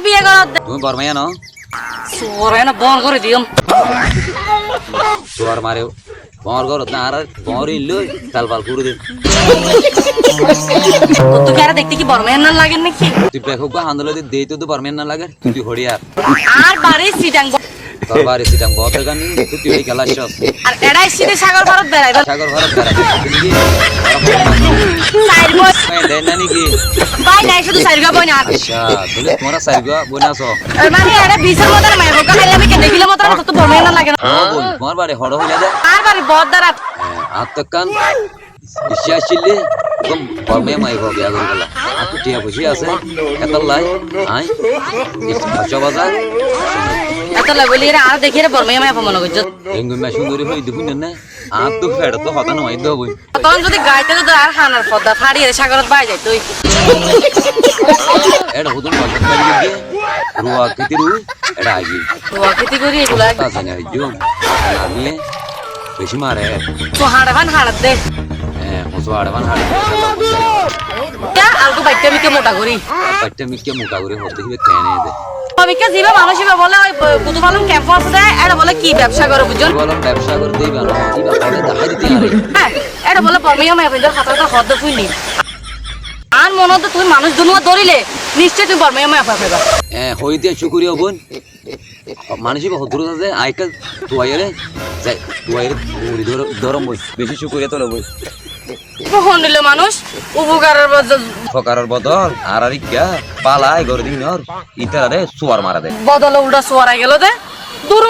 বিয়ে করত তুমি বরমাইয়া ন সোরে না বন করে দিম তোর মারে বর ঘর না আর বর ইল্লো তালপাল করে দে তো কি আর দেখতে কি বর্মেন না লাগে নাকি তুই বেখো হান্দলে দেই তো বরমাইয়া না লাগে তুই হড়িয়ার আর বাড়ি সিটাং তোর বাড়ি সিটাং বতে গানি তুই ওই খেলা শেষ আর এড়াই সিটে সাগর ভারত বেড়াইবা সাগর ভারত বেড়া তুমি কি সাইর বই দেন না নাকি বাই নাই শুধু সাইর গা বই না আচ্ছা তুমি তোমারা সাইগা বইনাছো মানে এড়া বিশের মতো মাই বকা খাইলে আমি কে দেখিলে মতো তো বর্মেন না লাগে না বল তোমার বাড়ি হড় হইলা দে আর বাড়ি বদ দ্বারা আত্মকান ইচ্ছা ছিলে কম বরমাইয়া মাই হবে আগর গলা আত টিয়া বসে আছে এত লাই আই ভাষা বাজার এত লাগলি এরা আর দেখি রে বর্মেন মাই অপমান করছ এঙ্গু মে সুন্দরী হই দেখুন না আর তো ফেড় তো হতা নয় দেব তখন যদি গাইতে তো আর খানার পদ্মা ফাড়ি রে সাগরত বাই যাই তুই এটা হুদুন বসত করি দিয়ে রুয়া কিতিরু এটা আগে তোয়া খেতে করি এগুলা তাছে না জো আমি বেশি মারে তো হাড়াবান হাড়াত দে হসো আড়বান হাড়ে কে আলগো বাইতে আমি কে মোটা করি পাট্টা মিকে মোটা করে হতে দিবে কেনে দে আমি কে জিবা মানুষ হিবা বলে ওই বুধু পালন ক্যাম্প আছে দেয় এটা বলে কি ব্যবসা করে বুঝছেন বলম ব্যবসা করে দেই বানো কি ব্যাপারে দেখা দিতে আরে হ্যাঁ এটা বলে বর্মেন মাই বিন্দর খাতাটা হদ্দ ফুইনি আর মনে তো তুই মানুষ দুনুয়া ধরিলে নিশ্চয় তুই বর্মেন মাই পাইবা হইতে শুকরিয়া বোন মানুষ হদ্র আছে আইকা তুয়াইরে যাই তুয়াইরে উড়ি ধরম বই বেশি শুকরিয়া তো লবই কখন দিল মানুষ উপকারের ফকারের বদল আর আর ইকা পালাই গরে দিন আর ইতারে সুয়ার মারা দে বদলে উল্টা সোয়ারা গেল দে দূর